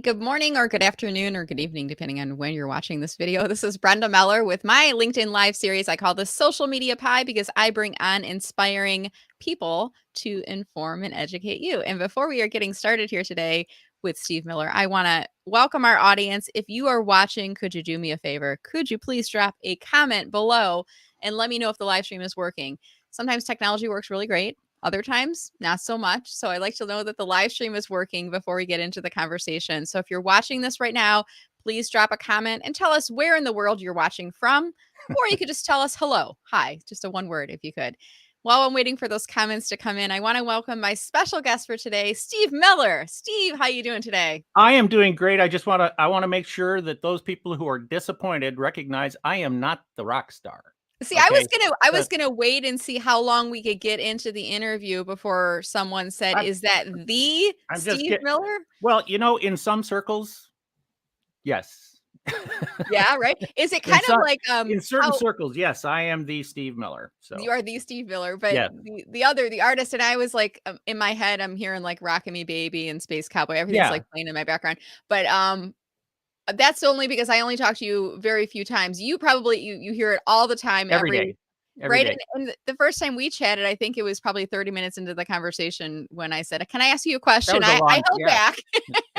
good morning or good afternoon or good evening, depending on when you're watching this video. This is Brenda Meller with my LinkedIn Live series. I call this Social Media Pie because I bring on inspiring people to inform and educate you. And before we are getting started here today with Steve Miller, I want to welcome our audience. If you are watching, could you do me a favor? Could you please drop a comment below and let me know if the live stream is working? Sometimes technology works really great. Other times, not so much. So I like to know that the live stream is working before we get into the conversation. So if you're watching this right now, please drop a comment and tell us where in the world you're watching from, or you could just tell us hello, hi, just a one word if you could. While I'm waiting for those comments to come in, I want to welcome my special guest for today, Steve Miller. Steve, how you doing today? I am doing great. I want to make sure that those people who are disappointed recognize I am not the rock star. See, Okay. I was gonna wait and see how long we could get into the interview before someone said, I'm, "Is that the I'm just Steve kidding. Miller?" Well, in some circles, yes. Yeah, right. Is it in kind of some like in certain how circles, yes, I am the Steve Miller. you So are the Steve Miller, but yeah, the artist, and I was like in my head, I'm hearing like "Rockin' Me Baby" and "Space Cowboy." Everything's yeah, like playing in my background, but that's only because I only talk to you very few times. You probably you hear it all the time, every day, every right. day. And the first time we chatted, I think it was probably 30 minutes into the conversation when I said, "Can I ask you a That question?" was a I long, held yeah. back.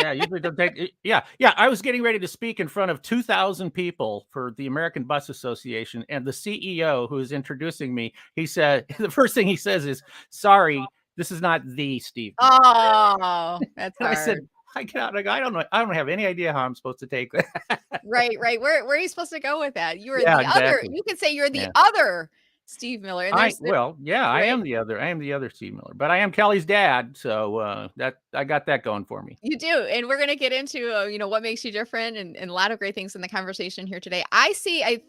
Yeah, usually don't take it. Yeah. I was getting ready to speak in front of 2,000 people for the American Bus Association, and the CEO who is introducing me, he said the first thing he says is, "Sorry, this is not the Steve Miller." Oh, that's And I said, hard. "I cannot. I don't know. I don't have any idea how I'm supposed to take that." Right, right. Where are you supposed to go with that? You are Yeah, the other. exactly. You can say you're the Yeah. other Steve Miller, and there's Yeah, I right. am the other. I am the other Steve Miller, but I am Kelly's dad, so that I got that going for me. You do, and we're gonna get into, what makes you different and a lot of great things in the conversation here today. I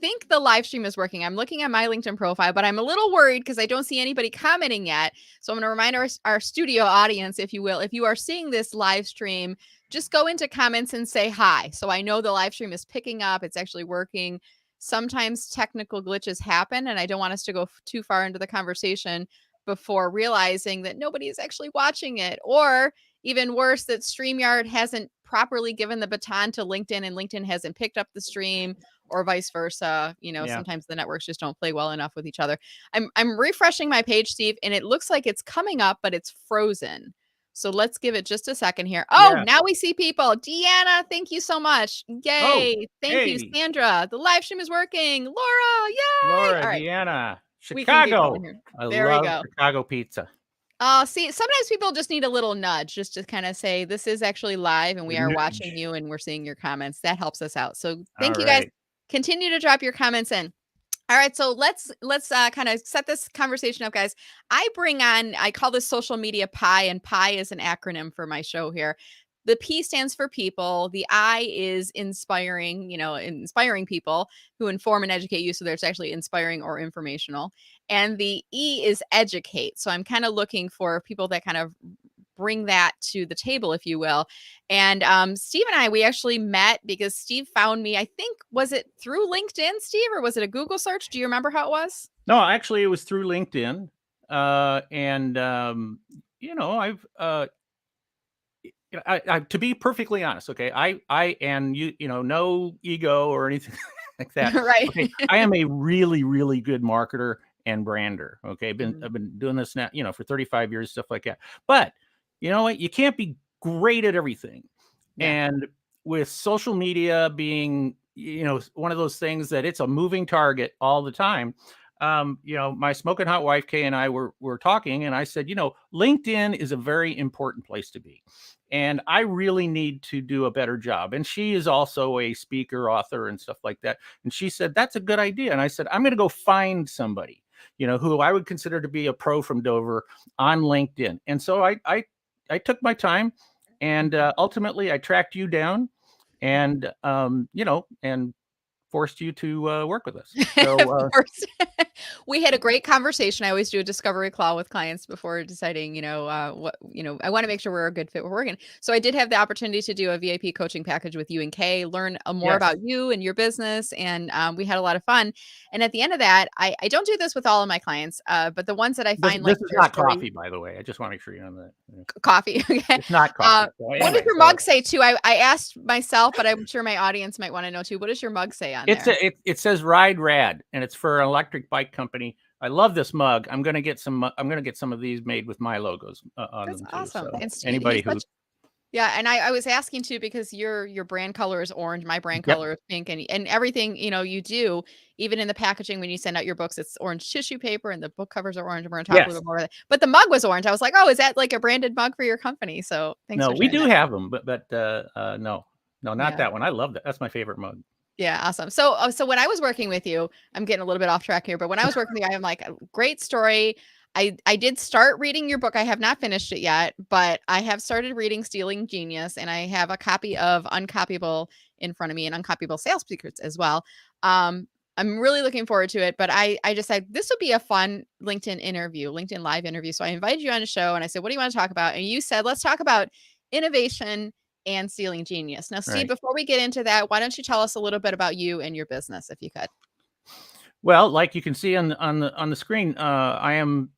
think the live stream is working. I'm looking at my LinkedIn profile, but I'm a little worried because I don't see anybody commenting yet. So I'm gonna remind our studio audience, if you will, if you are seeing this live stream, just go into comments and say hi. So I know the live stream is picking up, it's actually working. Sometimes technical glitches happen, and I don't want us to go too far into the conversation before realizing that nobody is actually watching it, or even worse, that StreamYard hasn't properly given the baton to LinkedIn and LinkedIn hasn't picked up the stream, or vice versa. Yeah. Sometimes the networks just don't play well enough with each other. I'm refreshing my page, Steve, and it looks like it's coming up, but it's frozen. So let's give it just a second here. Oh, Yeah. now we see people. Deanna, thank you so much. Oh, Yay. Thank you, hey, Sandra. The live stream is working. Laura, yay. Laura, All right, Deanna, we can get going Chicago. here. I There we love go. Chicago pizza. See, sometimes people just need a little nudge just to kind of say, this is actually live and we The are watching nudge. you and we're seeing your comments. That helps us out. So All thank you guys. right. Continue to drop your comments in. All right, so let's kind of set this conversation up, guys. I call this social media pie, and pie is an acronym for my show here. The P stands for people. The I is inspiring, inspiring people who inform and educate you. So there's actually inspiring or informational. And the E is educate. So I'm kind of looking for people that kind of bring that to the table, if you will. And Steve and we actually met because Steve found me. I think, was it through LinkedIn, Steve, or was it a Google search? Do you remember how it was? No, actually, it was through LinkedIn, and I've to be perfectly honest, okay, and no ego or anything like that. Right. Okay, I am a really, really good marketer and brander. Okay, Mhm. I've been doing this now, for 35 years, stuff like that. But you know what? You can't be great at everything. Yeah. And with social media being, one of those things that it's a moving target all the time. My smoking hot wife Kay and I were talking, and I said, LinkedIn is a very important place to be, and I really need to do a better job. And she is also a speaker, author, and stuff like that. And she said, that's a good idea. And I said, I'm going to go find somebody, who I would consider to be a pro from Dover on LinkedIn. And so I took my time, and ultimately I tracked you down, and and forced you to work with us. So Of course. We had a great conversation. I always do a discovery call with clients before deciding, what, I want to make sure we're a good fit for working. So I did have the opportunity to do a VIP coaching package with you and Kay, learn more yes, about you and your business. And we had a lot of fun. And at the end of that, I don't do this with all of my clients, but the ones that I find this like is their not story, coffee, by the way. I just want to make sure you know that. Yeah. coffee. Okay. It's not coffee. So What does anyway, your go ahead. mug say too? I asked myself, but I'm sure my audience might want to know too. What does your mug say on there? It says Ride Rad, and it's for an electric bike company. I love this mug. I'm gonna get some. I'm gonna get some of these made with my logos on That's them too. awesome. So And anybody he's who, such. Yeah, and I was asking too because your brand color is orange, my brand yep, color is pink, and everything, you do, even in the packaging when you send out your books, it's orange tissue paper and the book covers are orange, and we're gonna talk a yes, little bit more about that. But the mug was orange. I was like, "Oh, is that like a branded mug for your company?" So, thanks no, for we sharing do that. have them, but no, not Yeah. that one. I love that. That's my favorite mug. Yeah, awesome. So when I was working with you, I'm getting a little bit off track here, but when I was working with you, I'm like, great story. I did start reading your book. I have not finished it yet, but I have started reading Stealing Genius, and I have a copy of Uncopyable in front of me and Uncopyable Sales Secrets as well. I'm really looking forward to it, but I just said this would be a fun LinkedIn live interview. So I invited you on a show and I said, what do you want to talk about? And you said, let's talk about innovation and Stealing Genius. Now, Steve, Right. before we get into that, why don't you tell us a little bit about you and your business, if you could? Well, like you can see on the screen, I am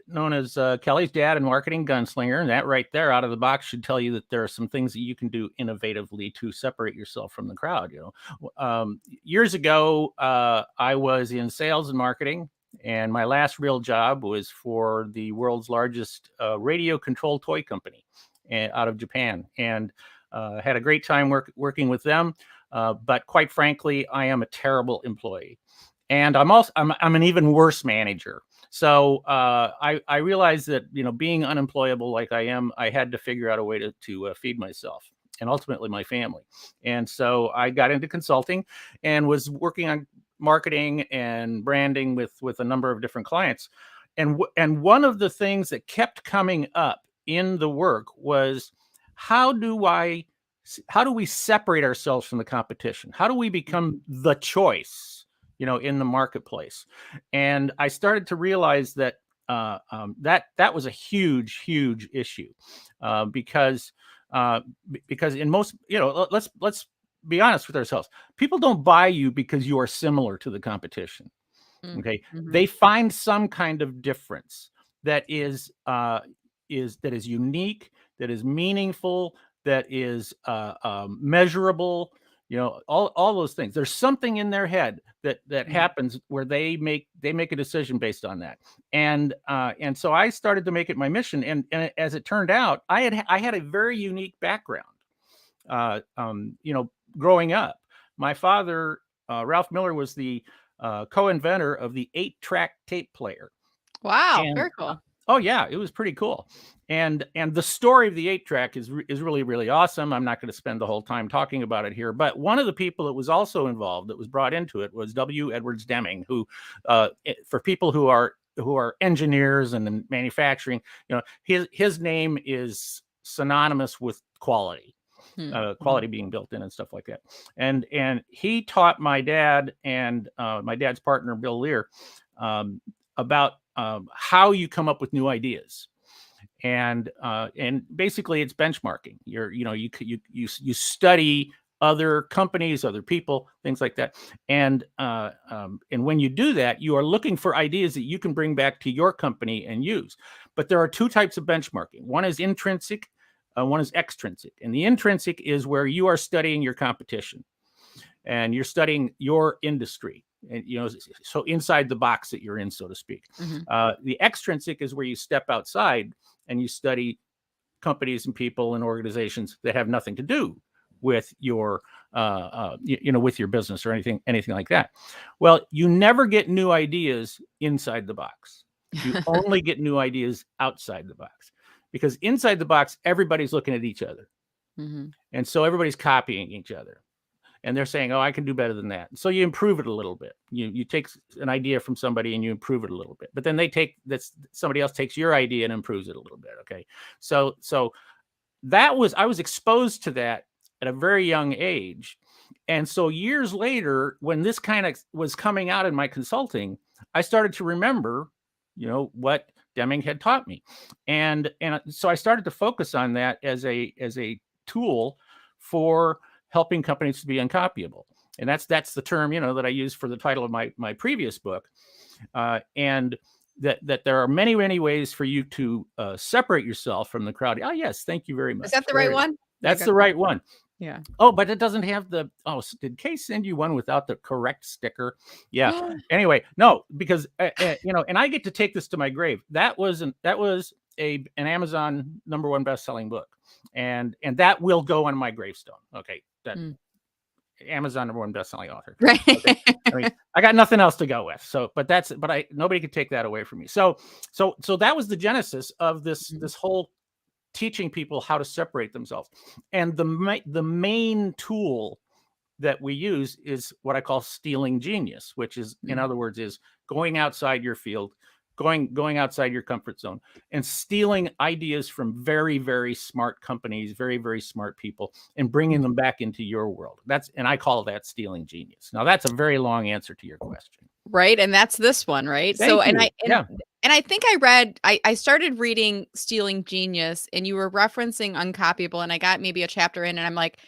known as Kelly's dad and marketing gunslinger, and that right there, out of the box, should tell you that there are some things that you can do innovatively to separate yourself from the crowd. Years ago, I was in sales and marketing, and my last real job was for the world's largest radio control toy company out of Japan, and had a great time working with them. But quite frankly, I am a terrible employee, and I'm an even worse manager. So I realized that being unemployable like I am, I had to figure out a way to feed myself and ultimately my family. And so I got into consulting and was working on marketing and branding with a number of different clients. And one of the things that kept coming up in the work was how do we separate ourselves from the competition? How do we become the choice, in the marketplace? And I started to realize that that was a huge issue, because in most, let's be honest with ourselves. People don't buy you because you are similar to the competition. Okay, Mm-hmm. they find some kind of difference that is unique, that is meaningful, that is measurable. All those things. There's something in their head that happens where they make a decision based on that. And so I started to make it my mission. And as it turned out, I had a very unique background. Growing up, my father, Ralph Miller, was the co-inventor of the 8-track tape player. Wow, And very cool. oh yeah, it was pretty cool. And the story of the 8-track is really awesome. I'm not going to spend the whole time talking about it here, but one of the people that was also involved, that was brought into it, was W. Edwards Deming, who, for people who are engineers and in manufacturing, his name is synonymous with quality. Quality being built in and stuff like that. And he taught my dad and my dad's partner, Bill Lear, about how you come up with new ideas. And basically it's benchmarking. You study other companies, other people, things like that. And when you do that, you are looking for ideas that you can bring back to your company and use. But there are two types of benchmarking. One is intrinsic, one is extrinsic. And the intrinsic is where you are studying your competition and you're studying your industry, and so inside the box that you're in, so to speak. The extrinsic is where you step outside and you study companies and people and organizations that have nothing to do with your with your business or anything like that. Well, you never get new ideas inside the box. You only get new ideas outside the box, because inside the box, everybody's looking at each other. And so everybody's copying each other. And they're saying, oh, I can do better than that. So you improve it a little bit. You take an idea from somebody and you improve it a little bit. But then somebody else takes your idea and improves it a little bit. Okay. So I was exposed to that at a very young age. And so years later, when this kind of was coming out in my consulting, I started to remember, what Deming had taught me. And so I started to focus on that as a tool for helping companies to be uncopyable. And that's the term, that I used for the title of my previous book. And that there are many, many ways for you to separate yourself from the crowd. Oh, yes. Thank you very much. Is that the right one? That's the right one. Yeah. Oh, but it doesn't have did Kay send you one without the correct sticker? Yeah. Anyway, no, because, and I get to take this to my grave. That was an Amazon #1 best-selling book. And that will go on my gravestone. Okay. That Amazon #1 best-selling author. Right. Okay. I mean, I got nothing else to go with. So, but nobody could take that away from me. So that was the genesis of this whole teaching people how to separate themselves. And the main tool that we use is what I call stealing genius, which is, in other words, is going outside your field, going outside your comfort zone, and stealing ideas from very, very smart companies, very, very smart people, and bringing them back into your world. And I call that stealing genius. Now, that's a very long answer to your question. Right. And that's this one, right? Thank you. And I think I started reading Stealing Genius, and you were referencing Uncopyable, and I got maybe a chapter in, and I'm like,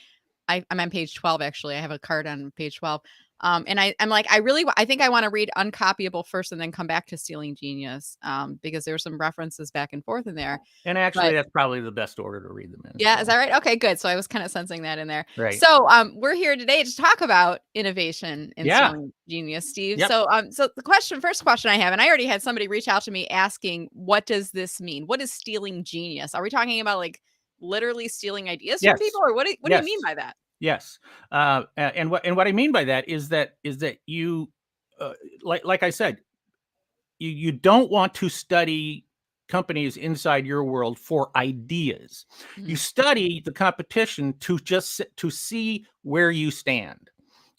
I'm on page 12, actually. I have a card on page 12. And I'm like, I think I want to read Uncopyable first and then come back to Stealing Genius, because there's some references back and forth in there. And actually, that's probably the best order to read them in. Yeah. Is that right? Okay, good. So I was kind of sensing that in there. Right. So we're here today to talk about innovation in Stealing Genius, Steve. Yep. So so the first question I have, and I already had somebody reach out to me asking, what does this mean? What is stealing genius? Are we talking about like literally stealing ideas from people, or what do you mean by that? Yes. And what I mean by that is that you, like I said, you don't want to study companies inside your world for ideas. You study the competition to see where you stand.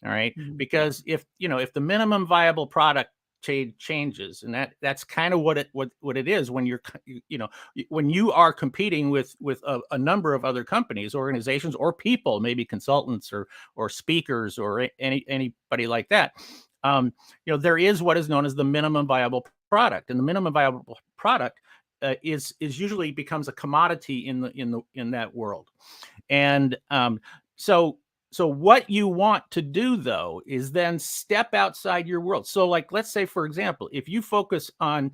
All right. Because if the minimum viable product changes, and that's kind of what it is when when you are competing with a number of other companies, organizations, or people, maybe consultants or speakers or anybody like that. There is what is known as the minimum viable product, and the minimum viable product is usually becomes a commodity in that world. And so what you want to do, though, is then step outside your world. So, like, let's say, for example, if you focus on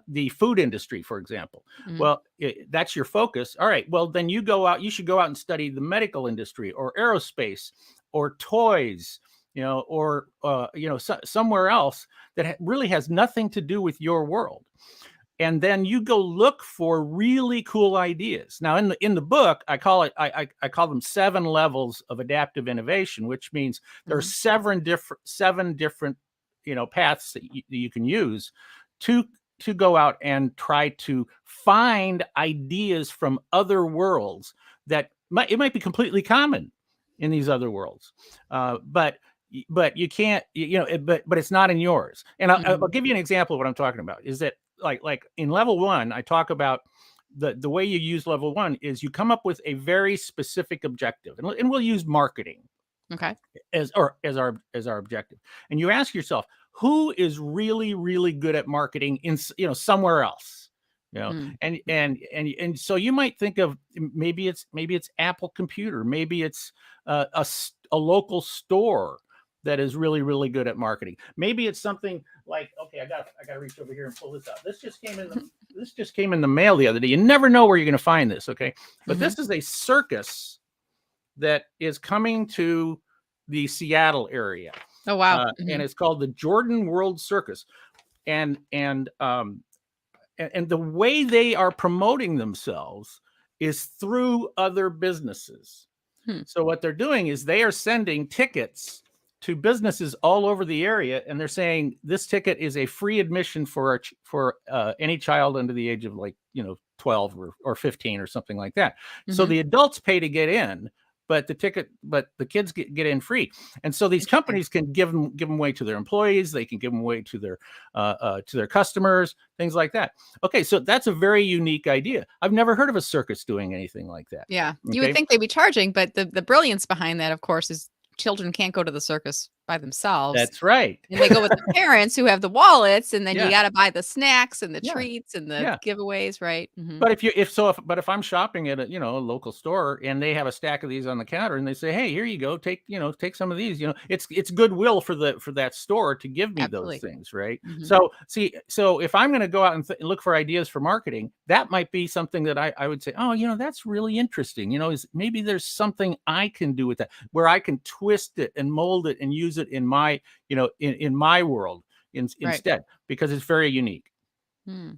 the food industry, for example, well, that's your focus. All right, well, then you should go out and study the medical industry or aerospace or toys, or somewhere else that really has nothing to do with your world. And then you go look for really cool ideas. Now, in the book, I call them 7 levels of adaptive innovation, which means there are 7 different paths that you can use to go out and try to find ideas from other worlds that it might be completely common in these other worlds, but you can't, but it's not in yours. And I'll give you an example of what I'm talking about. Is that like in level 1, I talk about the way you use level 1 is you come up with a very specific objective, and we'll use marketing, okay, as our objective. And you ask yourself, who is really, really good at marketing in somewhere else, and so you might think of maybe it's Apple Computer, maybe it's a local store that is really, really good at marketing. Maybe it's something like, okay, I got to reach over here and pull this out. This just came in the mail the other day. You never know where you're going to find this, okay? But this is a circus that is coming to the Seattle area. Oh, wow. And it's called the Jordan World Circus. And the way they are promoting themselves is through other businesses. So what they're doing is they are sending tickets to businesses all over the area, and they're saying this ticket is a free admission for any child under the age of 12 or 15 or something like that. So the adults pay to get in, but the kids get in free. And so these companies can give them away to their employees. They can give them away to their customers, things like that. Okay, so that's a very unique idea. I've never heard of a circus doing anything like that. Yeah, you would think they'd be charging, but the brilliance behind that, of course, is children can't go to the circus by themselves. That's right. And they go with the parents who have the wallets, and then you Yeah. gotta buy the snacks and the Yeah. treats and the Yeah. giveaways, right? Mhm. But if I'm shopping at a local store and they have a stack of these on the counter and they say, "Hey, here you go, take some of these," it's goodwill for that store to give me those Absolutely. things, right? Mhm. So if I'm going to go out and look for ideas for marketing, that might be something that I would say, "Oh, that's really interesting. Is maybe there's something I can do with that where I can twist it and mold it and use it in my, in my world Right. instead because it's very unique." Hmm.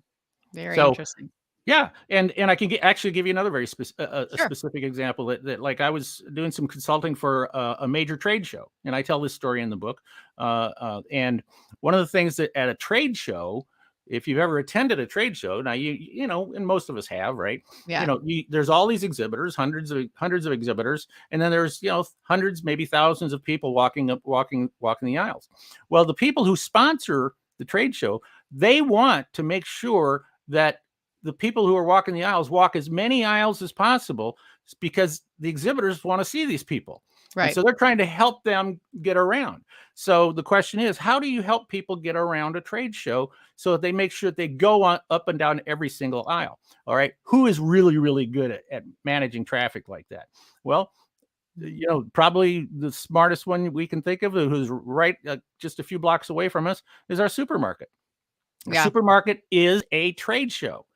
Very So interesting. yeah, and I can actually give you another very a Sure. specific example that like I was doing some consulting for a major trade show, and I tell this story in the book. And one of the things that at a trade show, if you've ever attended a trade show, now and most of us have, right? Yeah. There's all these exhibitors, hundreds of exhibitors, and then there's hundreds, maybe thousands of people walking the aisles. Well, the people who sponsor the trade show, they want to make sure that the people who are walking the aisles walk as many aisles as possible because the exhibitors want to see these people. And Right. so they're trying to help them get around. So the question is, how do you help people get around a trade show so that they make sure that they go on up and down every single aisle? All right. Who is really, really good at managing traffic like that? Well, Mm. probably the smartest one we can think of, who's right just a few blocks away from us, is our supermarket. A Yeah. supermarket is a trade show.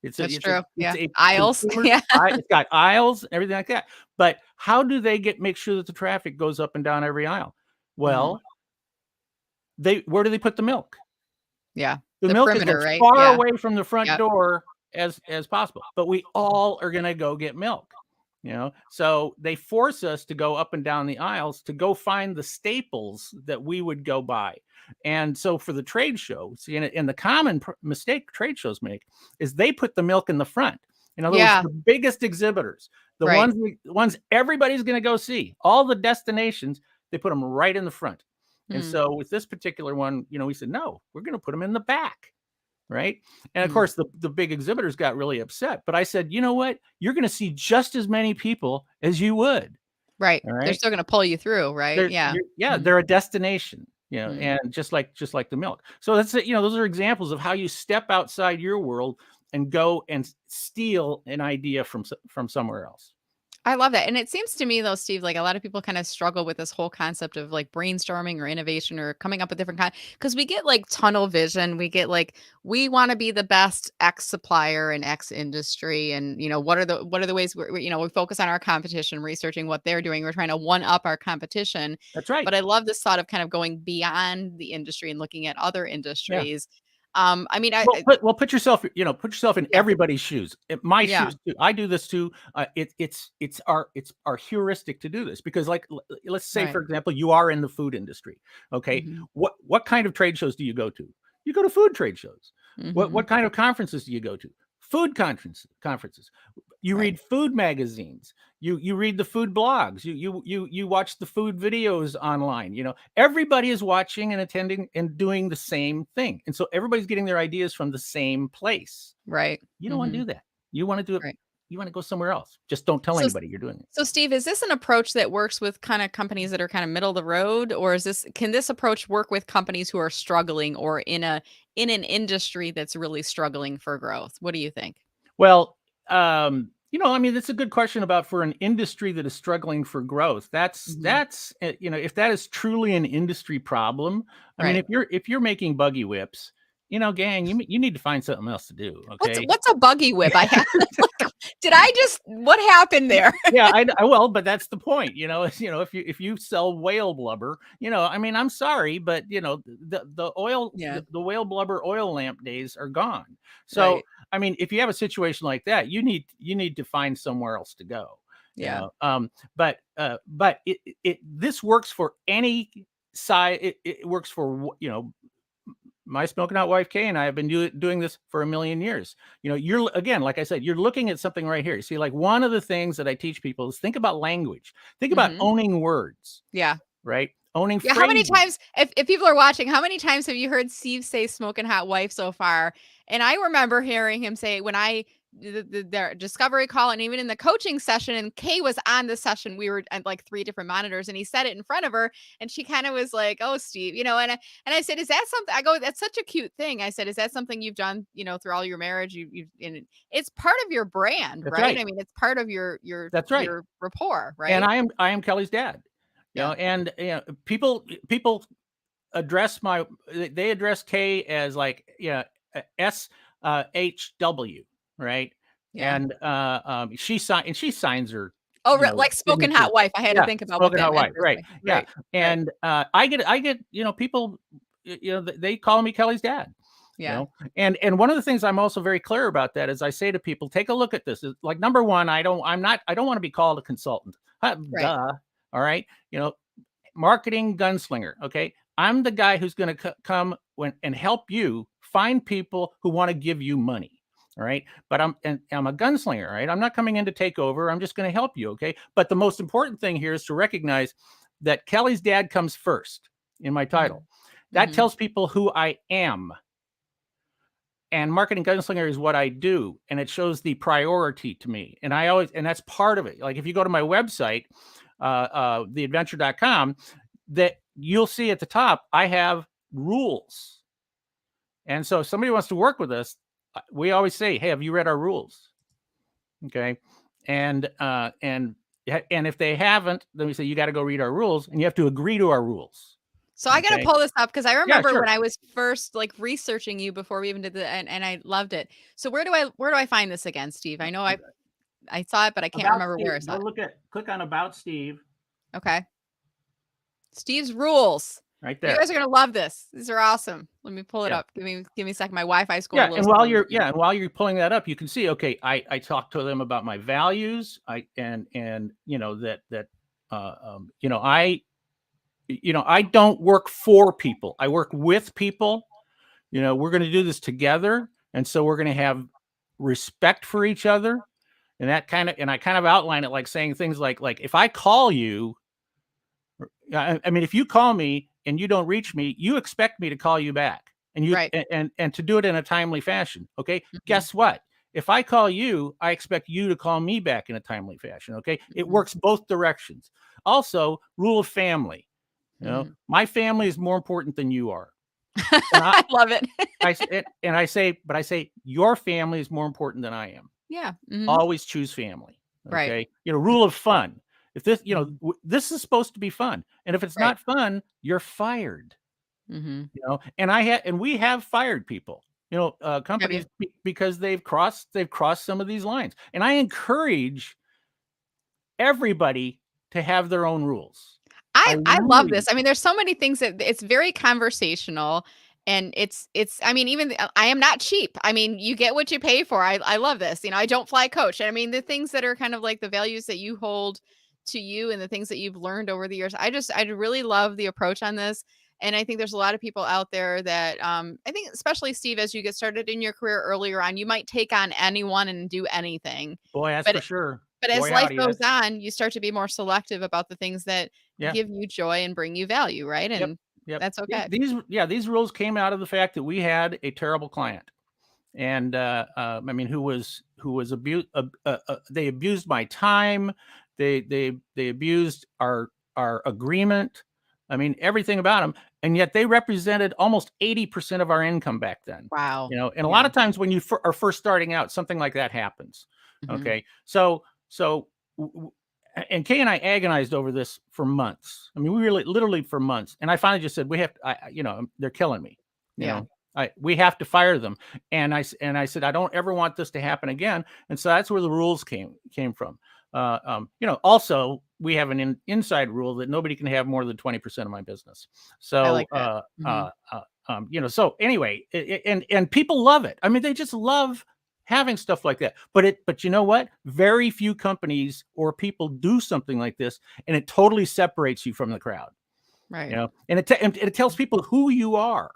That's true. It's Yeah. a Aisles. consumer. Yeah. It's got aisles, everything like that. But how do they make sure that the traffic goes up and down every aisle? Mhm. Well, where do they put the milk? Yeah. The The milk is perimeter, as right? far Yeah. away from the front Yep. door as possible. But we all are going to go get milk. So they force us to go up and down the aisles to go find the staples that we would go buy. And so for the trade show, see, and the common mistake trade shows make is they put the milk in the front. In other words, Yeah. the biggest exhibitors, the Right. ones everybody's going to go see, all the destinations, they put them right in the front. And Mm. so with this particular one, we said, no, we're going to put them in the back. Right. And of Mm. course, the big exhibitors got really upset. But I said, you know what? You're going to see just as many people as you would. Right. All They're right. still gonna pull you through, right? Yeah. Mhm. They're a destination, Mm. and just like the milk. So that's it. Those are examples of how you step outside your world and go and steal an idea from somewhere else. I love that, and it seems to me though, Steve, like a lot of people kind of struggle with this whole concept of like brainstorming or innovation or coming up with different because we get like tunnel vision. We get like we want to be the best X supplier in X industry, and what are the ways we focus on our competition, researching what they're doing. We're trying to one up our competition. That's right. But I love this thought of kind of going beyond the industry and looking at other Yeah. industries. I mean, Put yourself, put yourself in yeah, everybody's shoes. My yeah, shoes too. I do this too. It's our heuristic to do this because, like, let's say, right. for example, you are in the food industry. Okay, Hmm. what kind of trade shows do you go to? You go to food trade shows. What Hmm. kind of conferences do you go to? Food conferences. You Right. read food magazines. You read the food blogs. You watch the food videos online. Everybody is watching and attending and doing the same thing, and so everybody's getting their ideas from the same place. Right. You don't want to Hmm. do that. You want to do it. Right. You want to go somewhere else. Just don't tell So anybody you're doing it. So Steve, is this an approach that works with kind of companies that are kind of middle of the road, or can this approach work with companies who are struggling or in an industry that's really struggling for growth? What do you think? Well, I mean, that's a good question about for an industry that is struggling for growth. Mhm. If that is truly an industry problem, I mean, Right. if you're making buggy whips, gang, you need to find something else to do. What's Okay. what's a buggy whip? I have did I just what happened there? Yeah, well, but that's the point, if you sell whale blubber, I mean, I'm sorry, but the whale blubber oil lamp days are gone. So, Right. I mean, if you have a situation like that, you need to find somewhere else to go. Yeah. But this works for any side. It works for my smoking hot wife Kay and I have been doing this for a million years. You're again, like I said, you're looking at something right here. You see, like one of the things that I teach people is think about language. Think about Mhm. owning words, Yeah. right? Owning Yeah, how many phrases. times if people are watching, how many times have you heard Steve say "smoking hot wife" so far? And I remember hearing him say when I their discovery call, and even in the coaching session, and Kay was on the session. We were at like 3 different monitors, and he said it in front of her, and she kind of was like, "Oh, Steve," and I said, "Is that something?" I go, "That's such a cute thing." I said, "Is that something you've done, through all your marriage? And it's part of your brand, That's right? right. I mean, it's part of your That's right. your rapport, And right?" I am Kelly's dad. Yeah. And people address they address K as like, SHW, right? Yeah. And she signs her, Oh, like smoking signature. hot wife. I had to Yeah, think about what smoking that hot meant wife, for a right? second. Yeah, Right. Right. and I get people, they call me Kelly's dad. Yeah. And one of the things I'm also very clear about that is I say to people, take a look at this. Like, number one, I don't want to be called a consultant. Right. Duh. All right. Marketing gunslinger. Okay. I'm the guy who's going to come and help you find people who want to give you money. All right. But I'm a gunslinger, right? I'm not coming in to take over. I'm just going to help you. Okay. But the most important thing here is to recognize that Kelly's dad comes first in my title. That Mm-hmm. tells people who I am. And marketing gunslinger is what I do. And it shows the priority to me. And that's part of it. Like, if you go to my website, theadventure.com, that you'll see at the top, I have rules. And so if somebody wants to work with us, we always say, hey, have you read our rules? Okay. And if they haven't, then we say, you got to go read our rules, and you have to agree to our rules. So I got to Okay. pull this up because I Yeah, remember sure. when I was first like researching you before we even did and I loved it. So where do I find this again, Steve? I know I saw it, but I can't About remember where I Steve. saw Go it. click on About Steve Okay. Steve's rules. right You there. guys are gonna love this. These are awesome. Let me pull it Yeah. up. Give me a second. My Wi-Fi is going a Yeah, little and slow. while you're pulling that up, you can see, okay, I talked to them about my values. I don't work for people. I work with people. We're going to do this together, and so we're going to have respect for each other. And I kind of outline it like saying things like if I call you, I mean, if you call me and you don't reach me, you expect me to call you back, and Right. to do it in a timely fashion. Okay. Mhm. Guess what? If I call you, I expect you to call me back in a timely fashion. Okay. It Mhm. works both directions. Also, rule of family. Mhm. My family is more important than you are. And I love it. I say your family is more important than I am. Yeah. Mhm. Always choose family. Right. Okay. Rule of fun. If this, Mhm. this is supposed to be fun. And if it's Right. not fun, you're fired. Mhm. And we have fired people, Have you? companies because they've crossed some of these lines. And I encourage everybody to have their own rules. I I love really, this. I mean, there's so many things that it's very conversational, and it's I mean, even I am not cheap. I mean, you get what you pay for. I love this. I don't fly coach. I mean, the things that are kind of like the values that you hold to you and the things that you've learned over the years. I really love the approach on this. And I think there's a lot of people out there that I think especially Steve, as you get started in your career earlier on, you might take on anyone and do anything. boy, that's for But sure. but as Boy, life howdy. goes on, you start to be more selective about the things that Yeah. give you joy and bring you value, right? Yep. And Yep. that's okay. These rules came out of the fact that we had a terrible client. And I mean, who was abused. They abused my time. They abused our agreement. I mean, everything about them. And yet they represented almost 80% of our income back then. Wow. And a lot Yeah. of times when you are first starting out, something like that happens. Mhm. Okay, so and Kay and I agonized over this for months. I mean, we really literally for months. And I finally just said, we have to, they're killing me. You Yeah. know, we have to fire them. And I said, I don't ever want this to happen again. And so that's where the rules came from. Also we have an inside rule that nobody can have more than 20% of my business. I So, like that. Mhm. so anyway, and people love it. I mean, they just love having stuff like that. But you know what? Very few companies or people do something like this, and it totally separates you from the crowd. Right. And it tells people who you are.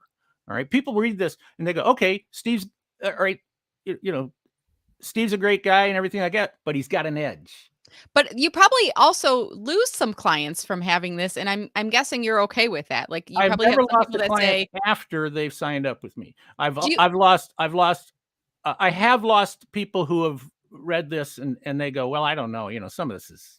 All right. People read this and they go, okay, Steve's all right. Steve's a great guy and everything like that, but he's got an edge. But you probably also lose some clients from having this, and I'm guessing you're okay with that. Like, you I've probably have never some lost people a that client say, after they've signed up with me. I've "Do you?" I've lost I have lost people who have read this and they go, well, I don't know, some of this is,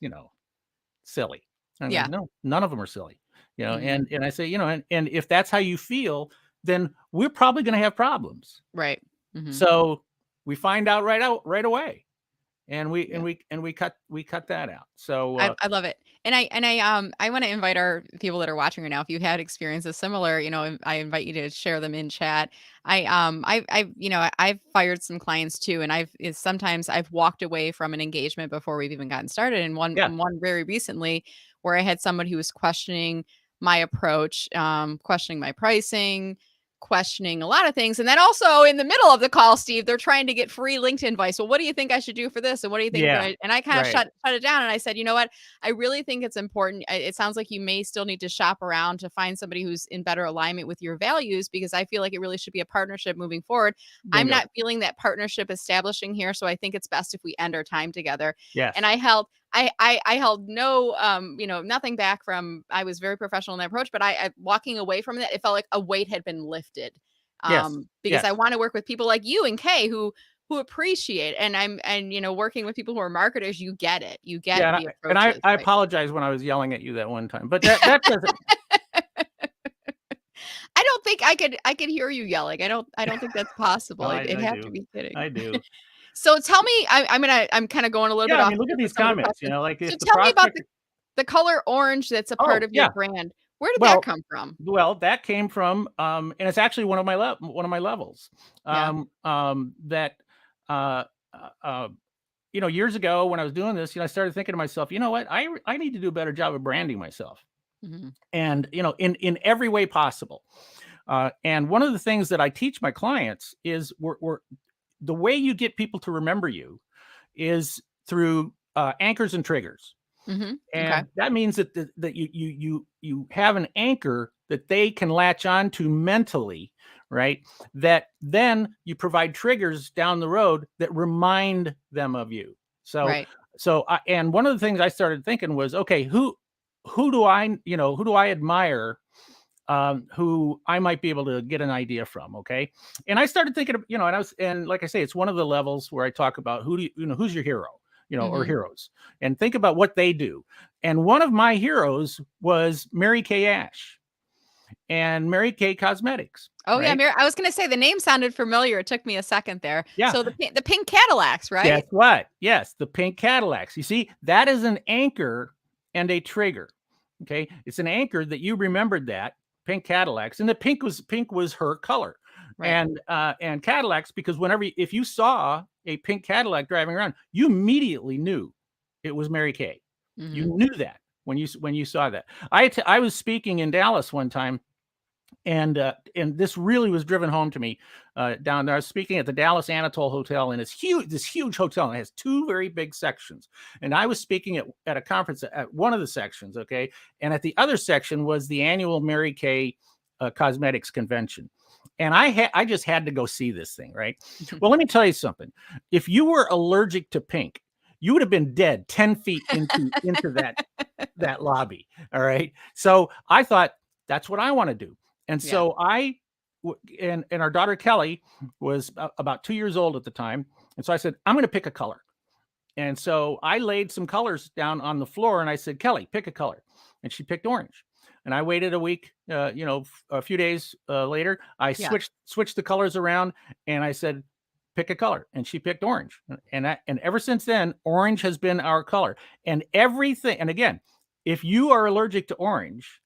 silly. I'm like, Yeah. no, none of them are silly, Mhm. and I say, and if that's how you feel, then we're probably going to have problems. Right. Mhm. So we find out right away, and Yeah. we cut that out. So I love it. And I wanna invite our people that are watching right now, if you had experiences similar, I invite you to share them in chat. I've fired some clients too, and sometimes I've walked away from an engagement before we've even gotten started, and yeah, one very recently where I had someone who was questioning my approach, questioning my pricing, questioning a lot of things, and then also in the middle of the call, Steve, they're trying to get free LinkedIn advice. "Well, what do you think I should do for this? And what do you think?" yeah, And I kinda right, shut it down, and I said, "You know what? I really think it's important. It sounds like you may still need to shop around to find somebody who's in better alignment with your values because I feel like it really should be a partnership moving forward. I'm bingo, not feeling that partnership establishing here, so I think it's best if we end our time together." And yes, I held no nothing back from. I was very professional in that approach, but I walking away from it, it felt like a weight had been lifted. yes, Because I yes. want to work with people like you and Kay who appreciate, and working with people who are marketers, you get it. You get Yeah, the and I approaches, I right? apologize when I was yelling at you that one time, but that doesn't. I don't think I could hear you yelling. I don't think that's possible. No, It'd I have to do, be kidding. I do. So tell me, I'm kind of going a little Yeah, bit I off mean, look at script with these some of the comments. questions. Like So if the tell me about prospect. the color orange that's a part Oh of your yeah, brand. Where did that well, come from? that came from, and it's actually one of my levels. Yeah. That uh, uh, uh, years ago when I was doing this, I started thinking to myself, you know what, I need to do a better job of branding myself, Mhm. and in every way possible. And one of the things that I teach my clients is we're the way you get people to remember you is through anchors and triggers. Mhm. Okay. And that means that you have an anchor that they can latch on to mentally, right? That then you provide triggers down the road that remind them of you. So Right. and one of the things I started thinking was, okay, who do I admire, who I might be able to get an idea from. Okay. And I started thinking of, and like I say, it's one of the levels where I talk about who's your hero, or Mhm. heroes, and think about what they do. And one of my heroes was Mary Kay Ash and Mary Kay Cosmetics. Oh, yeah, Right. I was gonna say the name sounded familiar. It took me a second there. Yeah. So the pink Cadillacs, Guess right? what? Yes. The pink Cadillacs. You see, that is an anchor and a trigger. Okay. It's an anchor that you remembered that pink Cadillacs, and the pink was her color. Right. And Cadillacs, because if you saw a pink Cadillac driving around, you immediately knew it was Mary Kay. You Mhm. knew that when you saw that. I was speaking in Dallas one time, and this really was driven home to me, down there. I was speaking at the Dallas Anatole Hotel, and it's huge. This huge hotel, and it has two very big sections. And I was speaking at a conference at one of the sections, okay, and at the other section was the annual Mary Kay Cosmetics convention. And I just had to go see this thing, right? Well, let me tell you something. If you were allergic to pink, you would have been dead 10 feet into that lobby. All right. So I thought, that's what I want to do. And Yeah. so and our daughter Kelly was about 2 years old at the time. And so I said, I'm going to pick a color. And so I laid some colors down on the floor and I said, Kelly, pick a color. And she picked orange. And I waited a week, a few days later, I Yeah. switched the colors around and I said, pick a color. And she picked orange. And ever since then, orange has been our color. And everything. And again, if you are allergic to orange,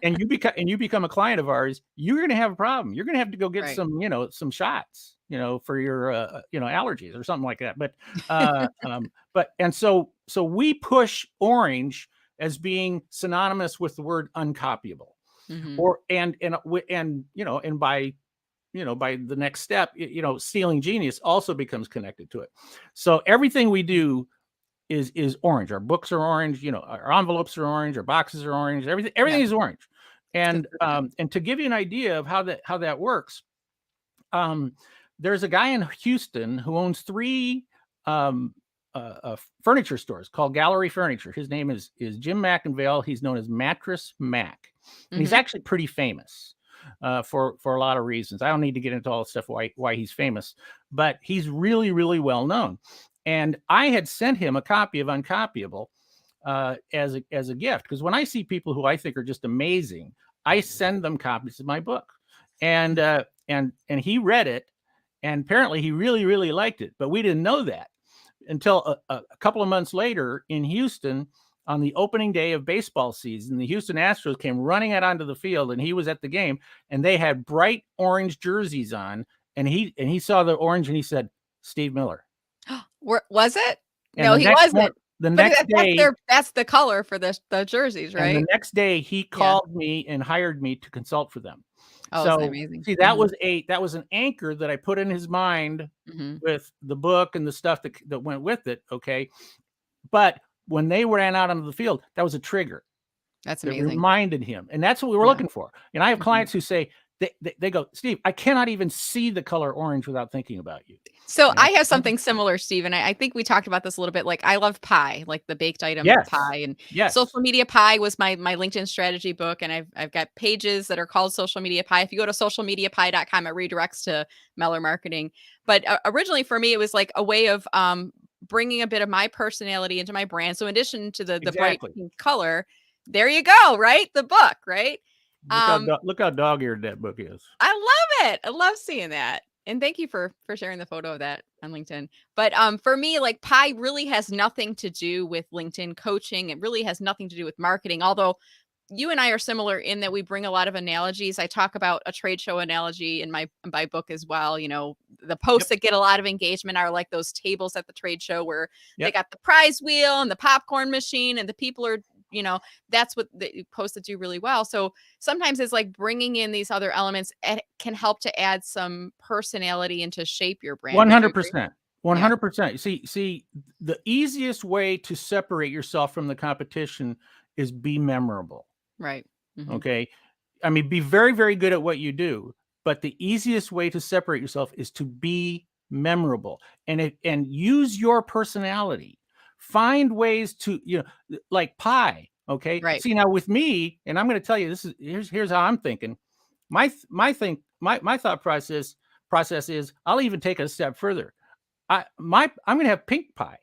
and you become a client of ours, you're going to have a problem. You're going to have to go get Right. some shots, for your allergies or something like that. But we push orange as being synonymous with the word uncopyable, Mhm. or and by the next step, stealing genius also becomes connected to it. So everything we do is orange. Our books are orange, our envelopes are orange, our boxes are orange, everything Yeah. is orange. It's And consistent. and to give you an idea of how that works, um, there's a guy in Houston who owns three furniture stores called Gallery Furniture. His name is Jim McInvale. He's known as Mattress Mac, and he's Mhm. actually pretty famous. for a lot of reasons. I don't need to get into all the stuff why he's famous, but he's really, really well known. And I had sent him a copy of Uncopyable as a gift, because when I see people who I think are just amazing, I send them copies of my book. And he read it, and apparently he really, really liked it. But we didn't know that until a couple of months later in Houston, on the opening day of baseball season. The Houston Astros came running out onto the field, and he was at the game, and they had bright orange jerseys on, and he saw the orange, and he said, "Steve Miller." Was it? And No, he wasn't. the But next day, that's the color for the jerseys, and the right? next day he called me and hired me to consult for them. Oh, isn't that So amazing? see, that was an anchor that I put in his mind with the book and the stuff that went with it. Okay. But when they ran out onto the field, that was a trigger. That's that amazing. reminded him. And that's what we were looking for. And I have clients who say, they go, "Steve, I cannot even see the color orange without thinking about you." So I have something similar, Steve, and I think we talked about this a little bit. Like, I love pie, like the baked item pie, and Social Media Pie was my LinkedIn strategy book, and I've got pages that are called Social Media Pie. If you go to socialmediapie.com, it redirects to Meller Marketing. But originally for me, it was like a way of bringing a bit of my personality into my brand. So in addition to the bright pink color, there you go, right? The book, right? Look how dog-eared that book is. I love it. I love seeing that. And thank you for sharing the photo of that on LinkedIn. But for me, like, pie really has nothing to do with LinkedIn coaching. It really has nothing to do with marketing. Although you and I are similar in that we bring a lot of analogies. I talk about a trade show analogy in my book as well. You know, the posts that get a lot of engagement are like those tables at the trade show where they got the prize wheel and the popcorn machine, and the people are, you know, that's what the posts that do really well. So sometimes it's like bringing in these other elements, and it can help to add some personality and to shape your brand. 100%. 100%. See, the easiest way to separate yourself from the competition is be memorable. Right. Okay. I mean, be very, very good at what you do, but the easiest way to separate yourself is to be memorable, and use your personality. Find ways to, like pie. Okay. Right. See, now with me, and I'm going to tell you, here's how I'm thinking. My thought process is, I'll even take it a step further. I'm going to have pink pie.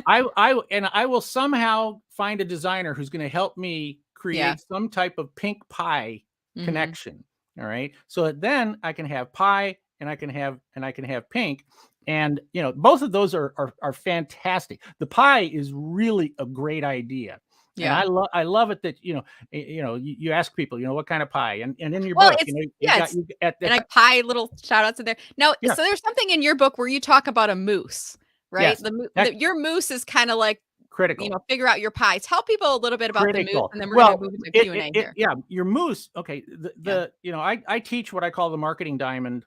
I will somehow find a designer who's going to help me create some type of pink pie connection. All right. So then I can have pie, and I can have pink. And, both of those are fantastic. The pie is really a great idea. Yeah. And I love it that, you ask people, what kind of pie, and in your book, and I pie little shout outs in there. Now, so there's something in your book where you talk about a moose, right? Yes. Your moose is kind of like critical. Figure out your pie. Tell people a little bit about the moose, and then we're going to move into Q&A here. Yeah, your moose. Okay. I teach what I call the marketing diamond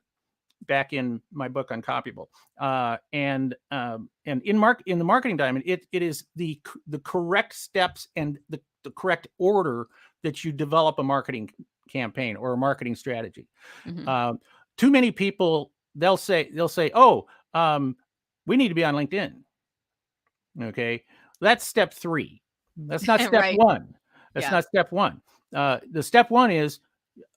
back in my book Uncopyable. And in the marketing diamond, it is the correct steps and the correct order that you develop a marketing campaign or a marketing strategy. Too many people, they'll say, "Oh, we need to be on LinkedIn." Okay. That's step 3. That's not step 1. That's not step 1. The step 1 is,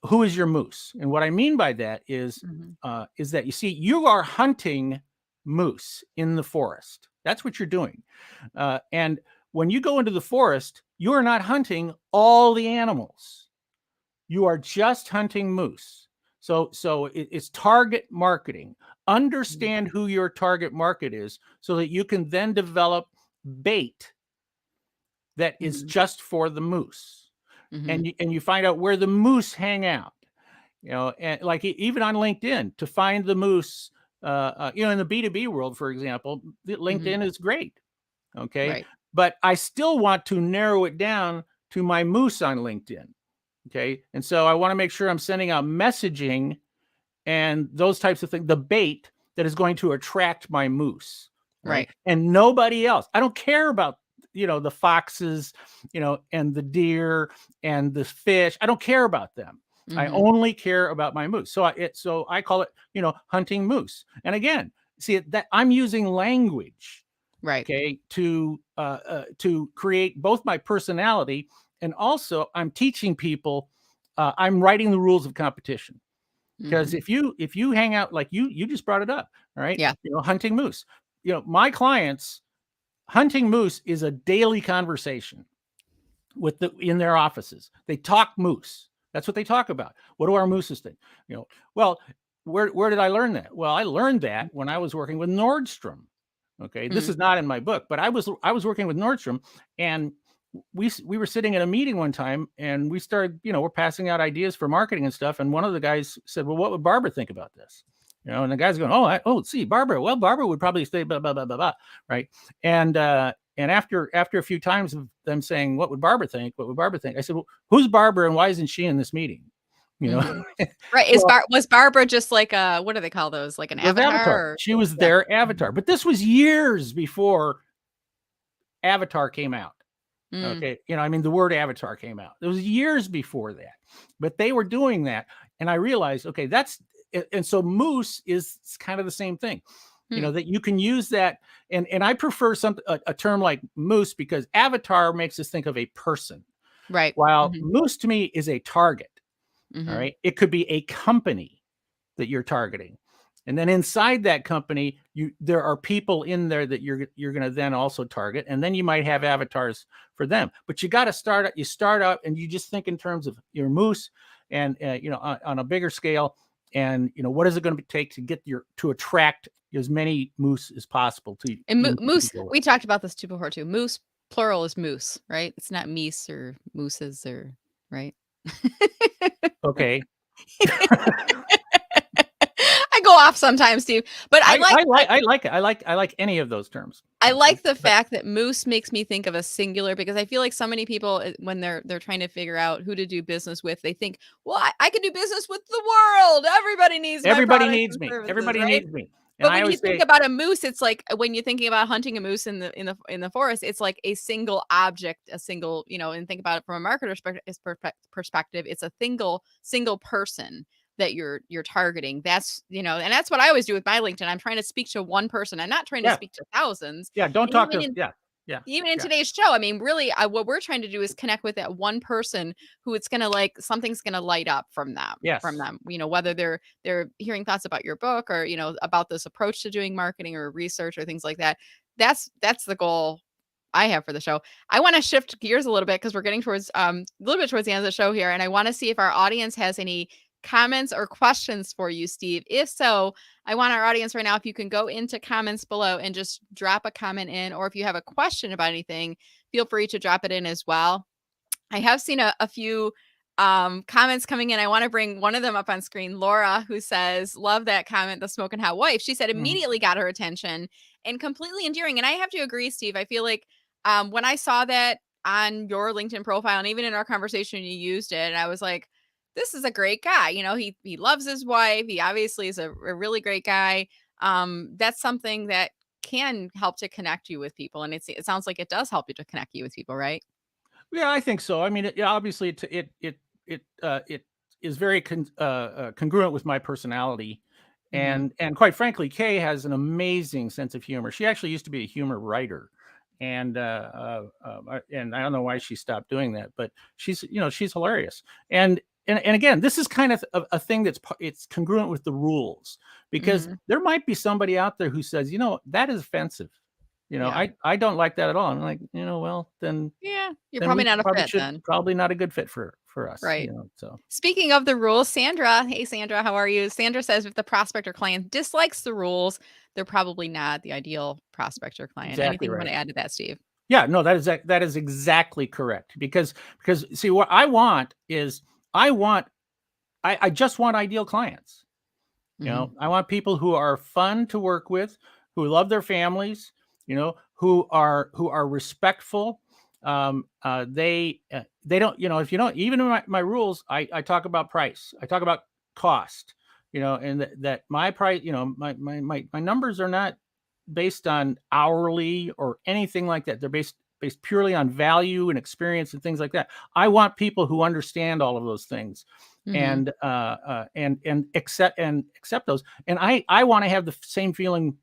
who is your moose? And what I mean by that is that, you see, you are hunting moose in the forest. That's what you're doing. And when you go into the forest, you are not hunting all the animals. You are just hunting moose. So it's target marketing. Understand who your target market is, so that you can then develop bait that is just for the moose. And you find out where the moose hang out, and like even on LinkedIn, to find the moose, in the B2B world, for example, LinkedIn is great. Okay. Right. But I still want to narrow it down to my moose on LinkedIn. Okay. And so I want to make sure I'm sending out messaging and those types of things, the bait that is going to attract my moose. Right. And nobody else. I don't care about, the foxes, and the deer and the fish. I don't care about them. I only care about my moose. So I call it, hunting moose. And again, see that I'm using language, okay, to create both my personality, and also I'm teaching people I'm writing the rules of competition. Because Mhm. if you hang out, like you just brought it up, all right, Yeah. hunting moose, my clients, hunting moose is a daily conversation in their offices. They talk moose. That's what they talk about. What do our mooses think? Well, where did I learn that? Well, I learned that when I was working with Nordstrom. Okay, this Mm. is not in my book, but I was working with Nordstrom, and we were sitting at a meeting one time, and we started, we're passing out ideas for marketing and stuff, and one of the guys said, "Well, what would Barbara think about this?" And the guy's going, see, Barbara. Well, Barbara would probably say blah blah blah blah blah, right? And after a few times of them saying, "What would Barbara think? What would Barbara think?" I said, "Well, who's Barbara, and why isn't she in this meeting?" You know, Mhm. Right, well, Was Barbara just like a what do they call those? Like an it was avatar Avatar. or She was yeah. their Mhm. avatar, but this was years before Avatar came out. Mm. Okay. I mean, the word avatar came out. It was years before that, but they were doing that. And I realized, okay, and so moose is kind of the same thing, Hmm. that you can use that. And I prefer a term like moose, because avatar makes us think of a person, Right. while Mhm. moose to me is a target. All Mhm. right. It could be a company that you're targeting. And then inside that company, there are people in there that you're going to then also target, and then you might have avatars for them. But you got to start out, and you just think in terms of your moose, and on a bigger scale, and what is it going to take to attract as many moose as possible to And you to moose, go with. we talked about this too before too. Moose, plural is moose, right? It's not meese or mooses or right? Okay. I go off sometimes, Steve, but I like any of those terms. I Okay. like the But fact that moose makes me think of a singular because I feel like so many people when they're trying to figure out who to do business with, they think, "Well, I can do business with the world. Everybody needs my everybody products needs and me. services," Everybody right? needs me. And But I when you always think say, about a moose, it's like when you're thinking about hunting a moose in the forest, it's like a single object, a single, and think about it from a marketer's perspective, it's a single person that you're targeting. That's, and that's what I always do with my LinkedIn. I'm trying to speak to one person. I'm not trying to yeah, speak to thousands. yeah, don't And talk to, yeah, yeah, even in yeah. today's show, I mean, really, what we're trying to do is connect with that one person who it's gonna like something's gonna light up from them. From Yes. them, whether they're hearing thoughts about your book or about this approach to doing marketing or research or things like that. That's the goal I have for the show. I want to shift gears a little bit because we're getting towards a little bit towards the end of the show here, and I want to see if our audience has any comments or questions for you, Steve. If so, I want our audience right now, if you can go into comments below and just drop a comment in, or if you have a question about anything, feel free to drop it in as well. I have seen a few comments coming in. I want to bring one of them up on screen. Laura, who says, "Love that comment, the smoking hot wife." She said Mhm. immediately got her attention and completely endearing. And I have to agree, Steve. I feel like when I saw that on your LinkedIn profile and even in our conversation, you used it, and I was like, this is a great guy. He loves his wife. He obviously is a really great guy. That's something that can help to connect you with people. And it sounds like it does help you to connect you with people, right? Yeah, I think so. I mean, obviously, it is very congruent with my personality, Hmm. and quite frankly, Kay has an amazing sense of humor. She actually used to be a humor writer, and I don't know why she stopped doing that, but she's hilarious. And again, this is kind of a thing it's congruent with the rules, because Hmm. there might be somebody out there who says, that is offensive. Yeah. I don't like that at all. I'm like, well, Yeah. You're then probably we not a fit then. probably not a good fit for us, Right. so. Speaking of the rules, Sandra, hey Sandra, how are you? Sandra says if the prospect or client dislikes the rules, they're probably not the ideal prospect or client. Exactly Anything you want right. to add to that, Steve? Yeah, no, that is exactly correct, because see, what I want is I just want ideal clients. Hmm. I want people who are fun to work with, who love their families, who are respectful. They don't, if you don't, even in my rules, I talk about price. I talk about cost, and that my price, my numbers are not based on hourly or anything like that. They're based purely on value and experience and things like that. I want people who understand all of those things, Hmm. and accept those. And I want to have the same feeling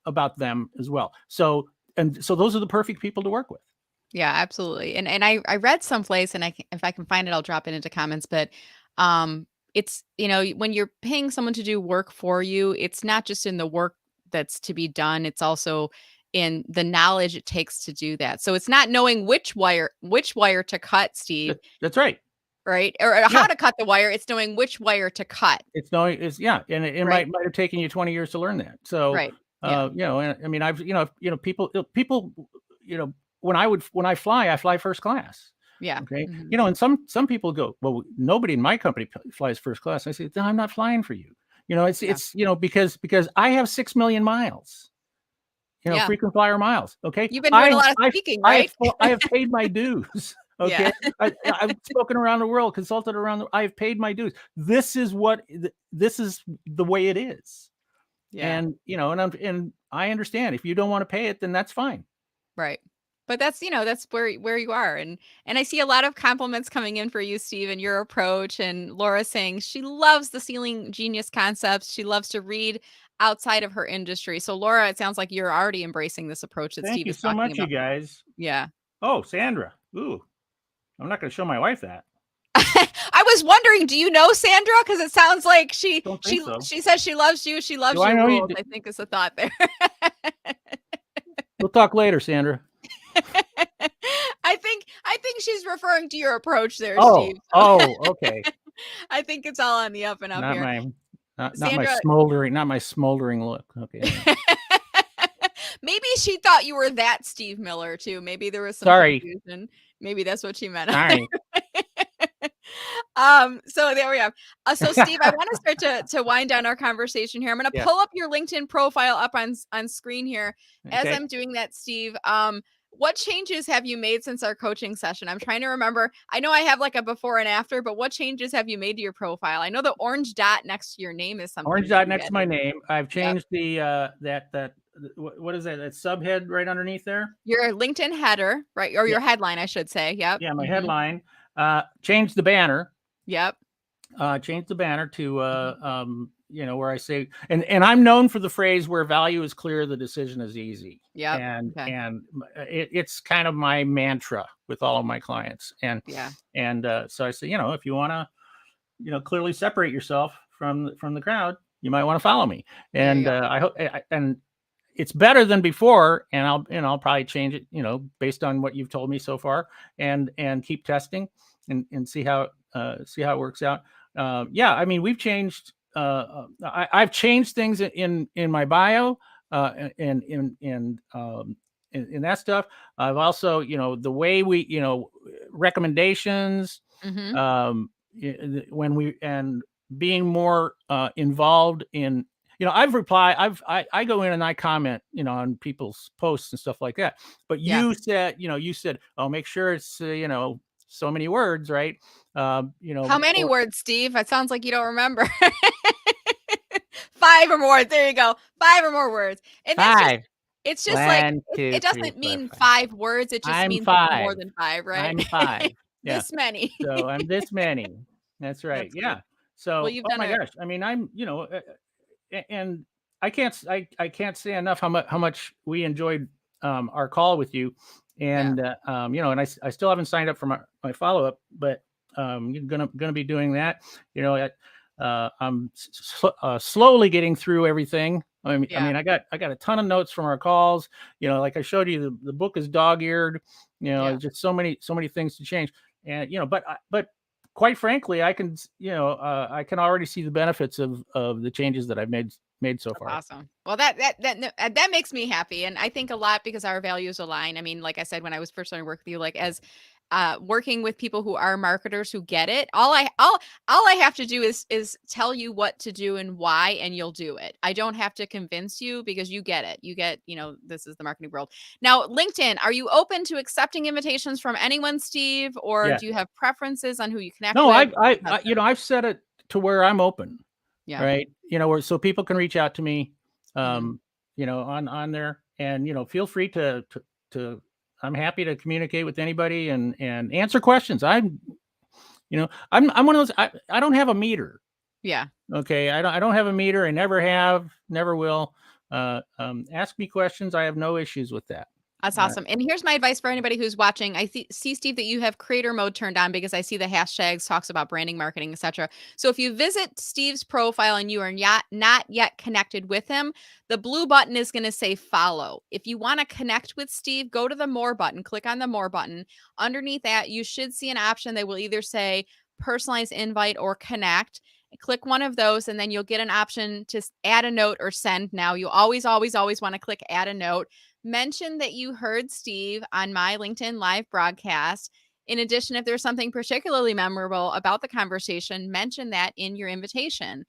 about them as well. So those are the perfect people to work with. Yeah, absolutely. And I read someplace, and if I can find it, I'll drop it into comments. But it's, when you're paying someone to do work for you, it's not just in the work that's to be done. It's also in the knowledge it takes to do that. So it's not knowing which wire to cut, Steve, That's right. right? Or Yeah. how to cut the wire. It's knowing which wire to cut, Yeah, and it right? might have taken you 20 years to learn that. So, Right. Yeah. and I mean, I've, people, you know, when I fly first class. Yeah. Okay. Mhm. And some people go, well, nobody in my company flies first class. I say, then I'm not flying for you. Yeah. Because I have 6 million miles, Yeah. frequent flyer miles. Okay. You've been doing a lot of I, speaking, I have, right? I have paid my dues. Yeah. Okay. I've spoken around the world, consulted around I have paid my dues. This is the way it is. Yeah. And, and I understand if you don't want to pay it, then that's fine. Right. But that's where you are. And I see a lot of compliments coming in for you, Steve, and your approach. And Laura saying she loves the Ceiling Genius concepts. She loves to read outside of her industry. So Laura, it sounds like you're already embracing this approach that Thank Steve you is so talking much, you about. guys. Yeah. Oh, Sandra. Ooh, I'm not going to show my wife that. I was wondering, do you know Sandra? Because it sounds like she Don't think she so. she says she loves you. She loves Do I your know you? rules. I think is a thought there. We'll talk later, Sandra. I think she's referring to your approach there, Oh, Steve. okay. I think it's all on the up and up Not here. my, not my Sandra, smoldering look. Okay. maybe she thought you were that Steve Miller too. Maybe there was some Sorry. confusion. Maybe that's what she meant. Sorry. So there we have. So Steve, I want to start to wind down our conversation here. I'm going to Yeah. pull up your LinkedIn profile up on screen here. As Okay. I'm doing that, Steve, what changes have you made since our coaching session? I'm trying to remember. I know I have like a before and after, but what changes have you made to your profile? I know the orange dot next to your name is something Orange that dot you next to my added. name. I've Yep. changed the what is that? That subhead right underneath there. Your LinkedIn header, right? Or Yeah. your headline, I should say. Yep. Yeah, my Mhm. headline. Changed the banner. Yep. Changed the banner to Mhm. where I say, and I'm known for the phrase where value is clear, the decision is easy. Yep. And Okay. it's kind of my mantra with all of my clients. And Yeah. so I say, if you want to clearly separate yourself from the crowd, you might want to follow me. There you And go. I hope, and it's better than before. And I'll probably change it, based on what you've told me so far, and keep testing and see how it works out. Yeah, I mean, we've changed. I've changed things in my bio, and in that stuff. I've also, the way we, recommendations, Mhm. when we and being more involved in, I go in and I comment, on people's posts and stuff like that. But Yeah. you said, oh, make sure it's, so many words, right? How many words, Steve? It sounds like you don't remember. 5 or more. There you go. 5 or more words. And that's just 5. it's just like 1, 2, it 3, doesn't 4, mean 5. 5 words. It just I'm means it's more 5. than 5, right? I'm 5. Yeah. This many. So I'm this many. That's right. That's Yeah. good. Well, So, you've oh done my it. gosh. I mean, I'm, and I can't say enough how much we enjoyed our call with you. Yeah. And and I still haven't signed up for my follow-up, but you're gonna be doing that. I'm slowly getting through everything. Yeah. I got a ton of notes from our calls. Like I showed you, the book is dog-eared. Yeah. Just so many things to change. And but quite frankly, I can I can already see the benefits of the changes that I've made so That's far. awesome. Well, that makes me happy, and I think a lot because our values align. I mean, like I said, when I was first starting to work with you, like as working with people who are marketers who get it, all I have to do is tell you what to do and why, and you'll do it. I don't have to convince you because you get it. You get, this is the marketing world. Now, LinkedIn, are you open to accepting invitations from anyone, Steve, or Yeah. do you have preferences on who you connect No, with? I've set it to where I'm open. Yeah. Right. Where so people can reach out to me, Mhm. on there, and, feel free to, I'm happy to communicate with anybody and answer questions. I'm one of those, I don't have a meter. Yeah. Okay. I don't have a meter. I never have, never will. Ask me questions. I have no issues with that. That's awesome. And here's my advice for anybody who's watching. I see, Steve, that you have creator mode turned on because I see the hashtags talks about branding, marketing, etc. So if you visit Steve's profile and you are not yet connected with him, the blue button is going to say follow. If you want to connect with Steve, go to the more button, click on the more button. Underneath that, you should see an option that will either say personalized invite or connect. Click one of those, and then you'll get an option to add a note or send. Now, you always want to click add a note. Mention that you heard Steve on my LinkedIn live broadcast. In addition, if there's something particularly memorable about the conversation, mention that in your invitation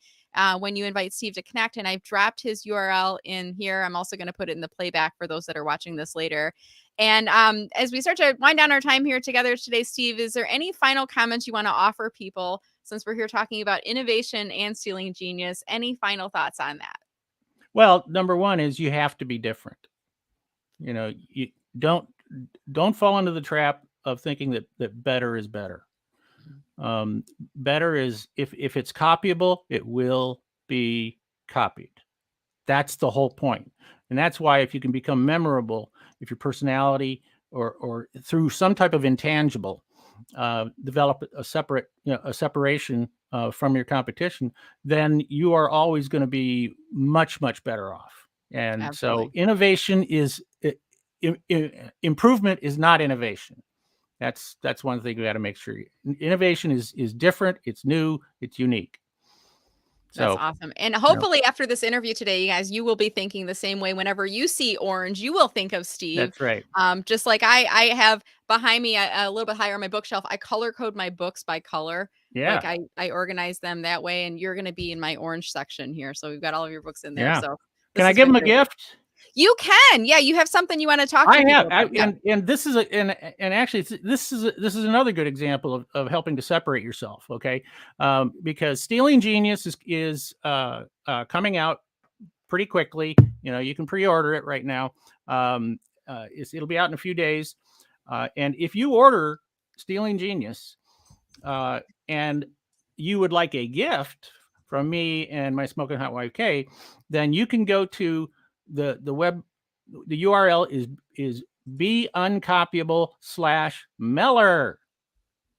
when you invite Steve to connect. And I've dropped his URL in here. I'm also going to put it in the playback for those that are watching this later. And as we start to wind down our time here together today, Steve, is there any final comments you want to offer people since we're here talking about innovation and stealing genius? Any final thoughts on that? Well, number one is you have to be different. You don't fall into the trap of thinking that better is better. Better is if it's copyable, it will be copied. That's the whole point. And that's why if you can become memorable, if your personality or through some type of intangible, develop a separation from your competition, then you are always going to be much, much better off. And Absolutely. So innovation is improvement is not innovation. That's one thing we got to make sure. Innovation is different. It's new. It's unique. That's awesome. And hopefully after this interview today, you guys, you will be thinking the same way. Whenever you see orange, you will think of Steve. That's right. Just like I have behind me a little bit higher on my bookshelf, I color code my books by color. Yeah. Like I organize them that way. And you're going to be in my orange section here. So we've got all of your books in there. Yeah. So can I give them a gift? You can. Yeah, you have something you want to talk to people about. And this is actually this is another good example of helping to separate yourself. Okay, because Stealing Genius is coming out pretty quickly. You can pre-order it right now. It'll be out in a few days, and if you order Stealing Genius, and you would like a gift from me and my smoking hot wife Kay, then you can go to the URL is beuncopyable.com/Meller.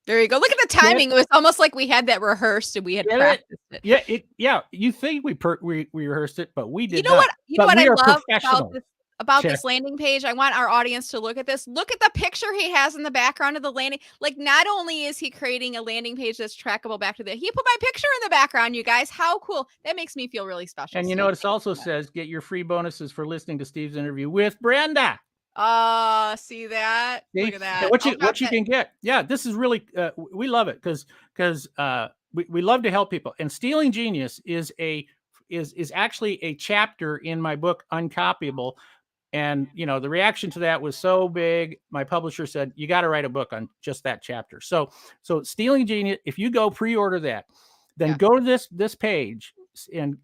There you go. Look at the timing. It was almost like we had that rehearsed and we had practiced it. Yeah. You think we rehearsed it, but we did not. You know what I love about Check. This landing page? I want our audience to look at this. Look at the picture he has in the background of the landing. Like, not only is he creating a landing page that's trackable back to he put my picture in the background, you guys. How cool. That makes me feel really special. And you notice also says, get your free bonuses for listening to Steve's interview with Brenda. See that? Look at that. What you can get. Yeah, this is really, we love it because we love to help people. And Stealing Genius is actually a chapter in my book, Uncopyable. And, the reaction to that was so big. My publisher said, you got to write a book on just that chapter. So Stealing Genius, if you go pre-order that, then go to this page and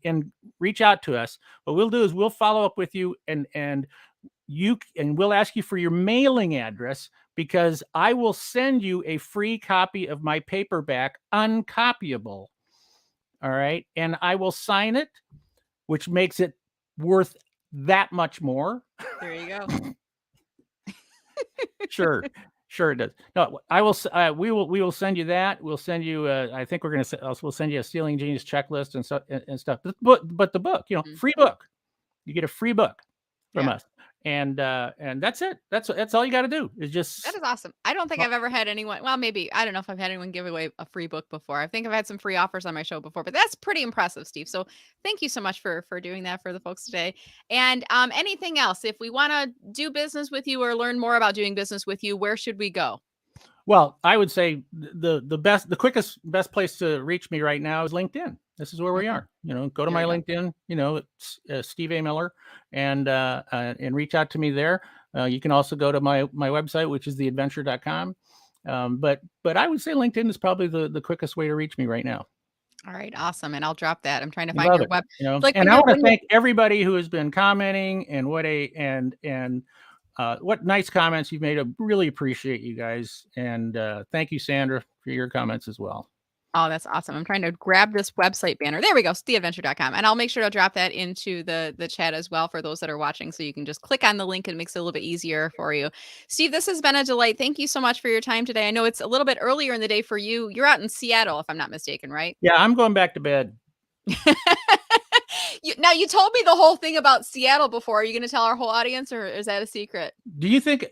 reach out to us. What we'll do is we'll follow up with you and we'll ask you for your mailing address, because I will send you a free copy of my paperback, Uncopyable. All right. And I will sign it, which makes it worth that much more. There you go. Sure it does. No, I will. We will send you that. We'll send you. I think we'll send you a Stealing Genius checklist and stuff. But the book, free book. You get a free book from us. And that's it. That's all you got to do is just. That is awesome. I don't think I've ever had anyone. Well, maybe I don't know if I've had anyone give away a free book before. I think I've had some free offers on my show before, but that's pretty impressive, Steve. So thank you so much for doing that for the folks today. And anything else? If we want to do business with you or learn more about doing business with you, where should we go? Well, I would say the quickest, best place to reach me right now is LinkedIn. This is where we are. Go to my LinkedIn. It's Steve A. Miller, and reach out to me there. You can also go to my website, which is theadventure.com. But I would say LinkedIn is probably the quickest way to reach me right now. All right, awesome. And I'll drop that. I'm trying to find your web. And I want to thank everybody who has been commenting and what nice comments you've made. I really appreciate you guys. And thank you, Sandra, for your comments as well. Oh, that's awesome. I'm trying to grab this website banner. There we go, steveadventure.com. And I'll make sure to drop that into the chat as well for those that are watching. So you can just click on the link and it makes it a little bit easier for you. Steve, this has been a delight. Thank you so much for your time today. I know it's a little bit earlier in the day for you. You're out in Seattle, if I'm not mistaken, right? Yeah, I'm going back to bed. Now, you told me the whole thing about Seattle before. Are you going to tell our whole audience, or is that a secret? Do you think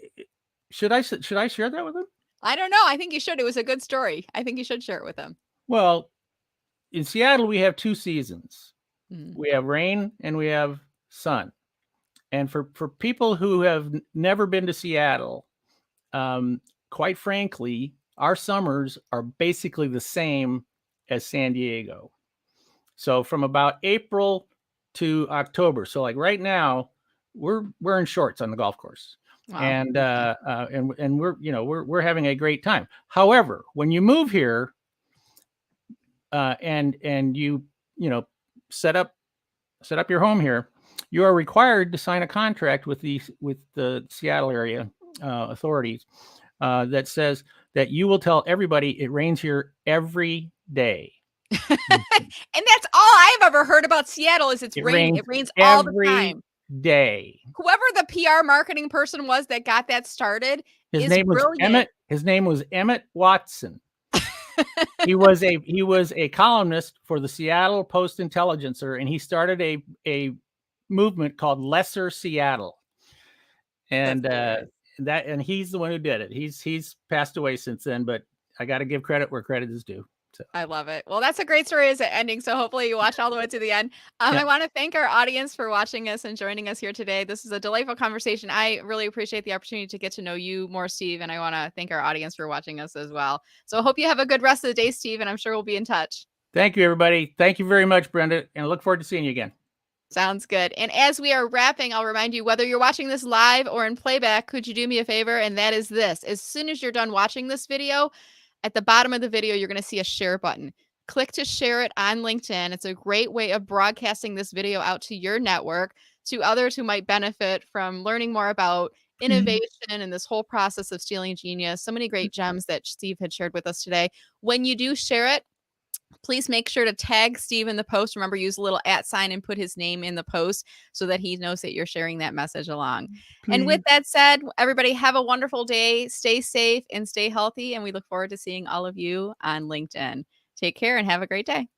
should I share that with them? I don't know. I think you should. It was a good story. I think you should share it with them. Well, in Seattle, we have 2 seasons. Mm. We have rain and we have sun. And for people who have never been to Seattle, quite frankly, our summers are basically the same as San Diego. So from about April to October. So like right now, we're wearing shorts on the golf course. Wow. And we're having a great time. However, when you move here, and you set up your home here, you are required to sign a contract with the Seattle area authorities that says that you will tell everybody it rains here every day. And that's all I've ever heard about Seattle is it's raining. It rains all the time. Day. Whoever the PR marketing person was that got that started His is name was brilliant. Emmett. His name was Emmett Watson. He was a columnist for the Seattle Post-Intelligencer, and he started a movement called Lesser Seattle. And and he's the one who did it. He's passed away since then, but I got to give credit where credit is due. So. I love it. Well, that's a great story as an ending. So hopefully you watch all the way to the end. I want to thank our audience for watching us and joining us here today. This is a delightful conversation. I really appreciate the opportunity to get to know you more, Steve. And I want to thank our audience for watching us as well. So I hope you have a good rest of the day, Steve. And I'm sure we'll be in touch. Thank you, everybody. Thank you very much, Brenda. And I look forward to seeing you again. Sounds good. And as we are wrapping, I'll remind you, whether you're watching this live or in playback, could you do me a favor? And that is this. As soon as you're done watching this video, at the bottom of the video, you're going to see a share button. Click to share it on LinkedIn. It's a great way of broadcasting this video out to your network, to others who might benefit from learning more about innovation and this whole process of stealing genius. So many great gems that Steve had shared with us today. When you do share it, please make sure to tag Steve in the post. Remember, use a little @ and put his name in the post so that he knows that you're sharing that message along. Please. And with that said, everybody have a wonderful day. Stay safe and stay healthy. And we look forward to seeing all of you on LinkedIn. Take care and have a great day.